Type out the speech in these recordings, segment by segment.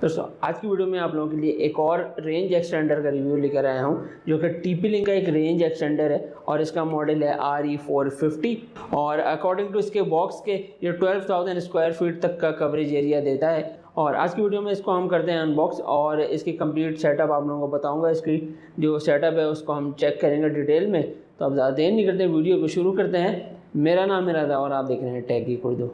दोस्तों आज की वीडियो में आप लोगों के लिए एक और रेंज एक्सटेंडर का रिव्यू लेकर आया हूं, जो कि TP-Link का एक रेंज एक्सटेंडर है और इसका मॉडल है RE450 और अकॉर्डिंग टू इसके बॉक्स के ये 12,000 स्क्वायर फीट तक का कवरेज एरिया देता है। और आज की वीडियो में इसको हम करते हैं अनबॉक्स और इसकी कंप्लीट सेटअप आप लोगों को बताऊंगा। इसकी जो सेटअप है उसको हम चेक करेंगे डिटेल में। तो अब ज़्यादा देर नहीं करते, वीडियो को शुरू करते हैं। मेरा नाम है राधा और आप देख रहे हैं टेक गीक उर्दू।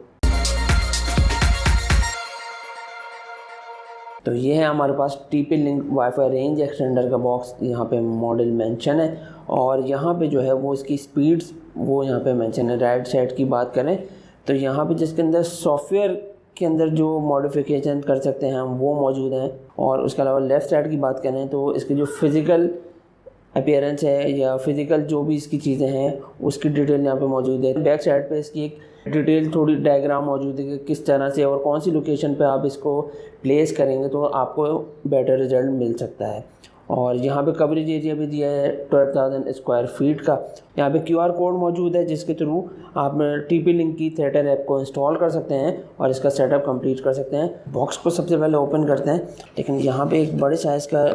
तो ये है हमारे पास TP-Link वाईफाई रेंज एक्सटेंडर का बॉक्स। यहाँ पे मॉडल मेंशन है और यहाँ पे जो है वो इसकी स्पीड्स वो यहाँ पे मेंशन है। राइट साइड की बात करें तो यहाँ पे जिसके अंदर सॉफ्टवेयर के अंदर जो मॉडिफिकेशन कर सकते हैं हम वो मौजूद हैं। और उसके अलावा लेफ़्ट साइड की बात करें तो इसकी जो फिज़िकल अपीयरेंस है या फिज़िकल जो भी इसकी चीज़ें हैं उसकी डिटेल यहाँ पे मौजूद है। बैक साइड पे इसकी एक डिटेल थोड़ी डायग्राम मौजूद है कि किस तरह से और कौन सी लोकेशन पे आप इसको प्लेस करेंगे तो आपको बेटर रिजल्ट मिल सकता है। और यहाँ पे कवरेज एरिया भी दिया है 12,000 स्क्वायर फीट का। यहाँ पे QR कोड मौजूद है जिसके थ्रू आप TP-Link की थिएटर ऐप को इंस्टॉल कर सकते हैं और इसका सेटअप कंप्लीट कर सकते हैं। बॉक्स को सबसे पहले ओपन करते हैं, लेकिन यहाँ पे एक बड़े साइज़ का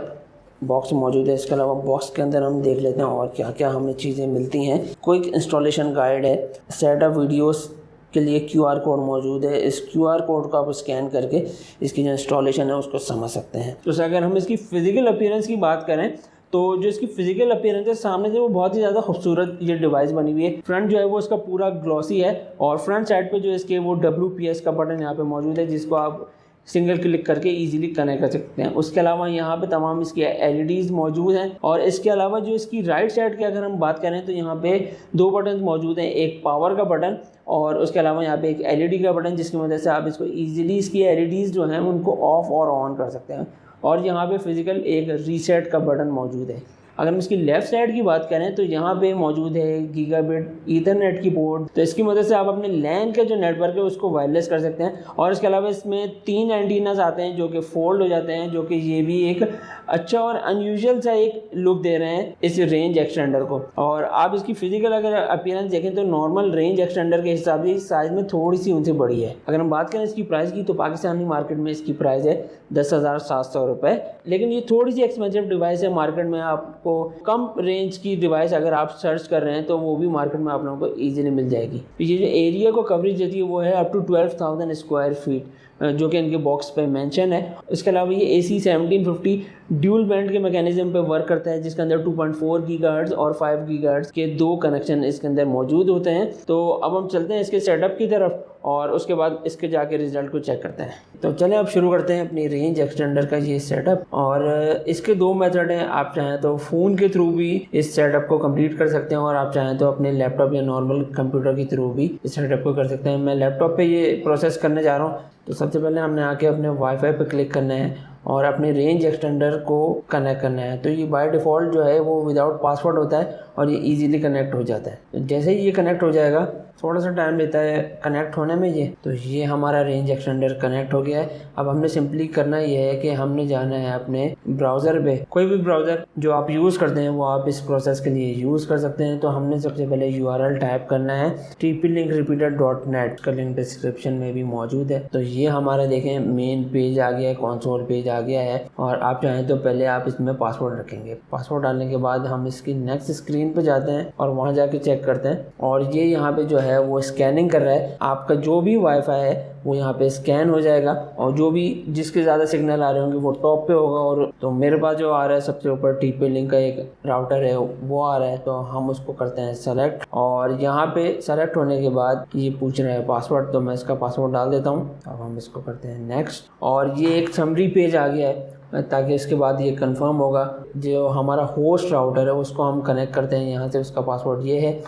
बॉक्स मौजूद है। इसके अलावा बॉक्स के अंदर हम देख लेते हैं और क्या क्या हमें चीज़ें मिलती हैं। क्विक इंस्टॉलेशन गाइड है, सेटअप वीडियोस के लिए QR कोड मौजूद है। इस QR कोड को आप स्कैन करके इसकी जो इंस्टॉलेशन है उसको समझ सकते हैं। तो अगर हम इसकी फ़िज़िकल अपीयरेंस की बात करें तो जो इसकी फ़िज़िकल अपीयरेंस है सामने से वो बहुत ही ज़्यादा खूबसूरत ये डिवाइस बनी हुई है। फ्रंट जो है वो इसका पूरा ग्लॉसी है और फ्रंट साइड पे जो इसके वो WPS का बटन यहाँ पे मौजूद है जिसको आप सिंगल क्लिक करके इजीली कनेक्ट कर सकते हैं। उसके अलावा यहाँ पे तमाम इसकी LEDs मौजूद हैं। और इसके अलावा जो इसकी राइट साइड की अगर हम बात करें तो यहाँ पे दो बटन मौजूद हैं, एक पावर का बटन और उसके अलावा यहाँ पे एक LED का बटन, जिसकी वजह से आप इसको इजीली इसकी LEDs जो हैं उनको ऑफ और ऑन कर सकते हैं। और यहाँ पे फिज़िकल एक रीसेट का बटन मौजूद है। अगर हम इसकी लेफ़्ट साइड की बात करें तो यहाँ पे मौजूद है गीगाबिट ईथरनेट की पोर्ट। तो इसकी मदद से आप अपने LAN का जो नेटवर्क है उसको वायरलेस कर सकते हैं। और इसके अलावा इसमें 3 एंटीनास आते हैं जो कि फोल्ड हो जाते हैं, जो कि ये भी एक अच्छा और अनयूजुअल सा एक लुक दे रहे हैं इस रेंज एक्सटेंडर को। और आप इसकी फ़िज़िकल अगर अपीयरेंस देखें तो नॉर्मल रेंज एक्सटेंडर के हिसाब से साइज़ में थोड़ी सी उनसे बड़ी है। अगर हम बात करें इसकी प्राइस की तो पाकिस्तानी मार्केट में इसकी प्राइस है 10,700 रुपये, लेकिन ये थोड़ी सी एक्सपेंसिव डिवाइस है। मार्केट में आपको कम रेंज की डिवाइस अगर आप सर्च कर रहे हैं तो वो भी मार्केट में आप लोगों को ईजिली मिल जाएगी। ये जो एरिया को कवरेज देती है वो है अप टू 12,000 स्क्वायर फीट, जो कि इनके बॉक्स पे मेंशन है। इसके अलावा ये AC 1750 ड्यूल बैंड के मैकेनिज्म पे वर्क करता है, जिसके अंदर 2.4 गीगाहर्ट्ज़ और 5 गीगाहर्ट्ज़ के दो कनेक्शन इसके अंदर मौजूद होते हैं। तो अब हम चलते हैं इसके सेटअप की तरफ और उसके बाद इसके जाके रिजल्ट को चेक करते हैं। तो चलें अब शुरू करते हैं अपनी रेंज एक्सटेंडर का ये सेटअप। और इसके दो मेथड हैं, आप चाहें तो फ़ोन के थ्रू भी इस सेटअप को कंप्लीट कर सकते हैं और आप चाहें तो अपने लैपटॉप या नॉर्मल कंप्यूटर के थ्रू भी इस सेटअप को कर सकते हैं। मैं लैपटॉप पे ये प्रोसेस करने जा रहा हूँ। तो सबसे पहले हमने आके अपने वाईफाई पे क्लिक करना है और अपने रेंज एक्सटेंडर को कनेक्ट करना है। तो ये बाय डिफ़ॉल्ट जो है वो विदाउट पासवर्ड होता है और ये इजीली कनेक्ट हो जाता है। तो जैसे ही ये कनेक्ट हो जाएगा, थोड़ा सा टाइम लेता है कनेक्ट होने में ये, तो ये हमारा रेंज एक्सटेंडर कनेक्ट हो गया है। अब हमने सिंपली करना ये है कि हमने जाना है अपने ब्राउज़र पे। कोई भी ब्राउज़र जो आप यूज़ करते हैं वो आप इस प्रोसेस के लिए यूज़ कर सकते हैं। तो हमने सबसे पहले URL टाइप करना है TP-Link-repeater.net का लिंक डिस्क्रिप्शन में भी मौजूद है। तो ये हमारा देखें मेन पेज आ गया है, कंसोल पेज आ गया है। और आप चाहें तो पहले आप इसमें पासवर्ड रखेंगे। पासवर्ड डालने के बाद हम इसकी नेक्स्ट स्क्रीन पे जाते हैं और वहाँ जाके चेक करते हैं। और ये यहाँ पे जो है वो स्कैनिंग कर रहा है। आपका जो भी वाईफाई है वो यहाँ पे स्कैन हो जाएगा और जो भी जिसके ज़्यादा सिग्नल आ रहे होंगे वो टॉप पे होगा। और तो मेरे पास जो आ रहा है सबसे ऊपर TP-Link का एक राउटर है वो आ रहा है, तो हम उसको करते हैं सेलेक्ट। और यहाँ पे सेलेक्ट होने के बाद ये पूछ रहा है पासवर्ड, तो मैं इसका पासवर्ड डाल देता हूँ। अब हम इसको करते हैं नेक्स्ट। और ये एक समरी पेज आ गया है, ताकि इसके बाद ये कंफर्म होगा। जो हमारा होस्ट राउटर है उसको हम कनेक्ट करते हैं यहाँ से, उसका पासवर्ड ये है।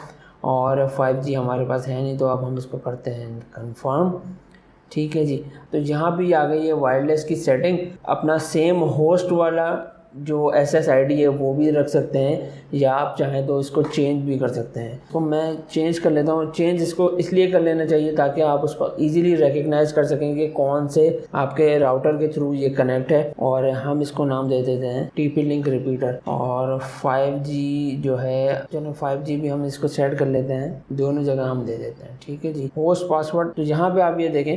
और 5G हमारे पास है नहीं, तो अब हम इसको करते हैं कंफर्म। ठीक है जी। तो यहाँ भी आ गई है वायरलेस की सेटिंग। अपना सेम होस्ट वाला जो SSID है वो भी रख सकते हैं या आप चाहें तो इसको चेंज भी कर सकते हैं। तो मैं चेंज कर लेता हूँ। चेंज इसको इसलिए कर लेना चाहिए ताकि आप उसको इजीली रिकग्नाइज कर सकें कि कौन से आपके राउटर के थ्रू ये कनेक्ट है। और हम इसको नाम दे देते हैं TP-Link रिपीटर। और 5G जो है, चलो 5G भी हम इसको सेट कर लेते हैं, दोनों जगह हम दे देते हैं। ठीक है जी। होस्ट पासवर्ड, तो यहाँ पे आप ये देखें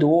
2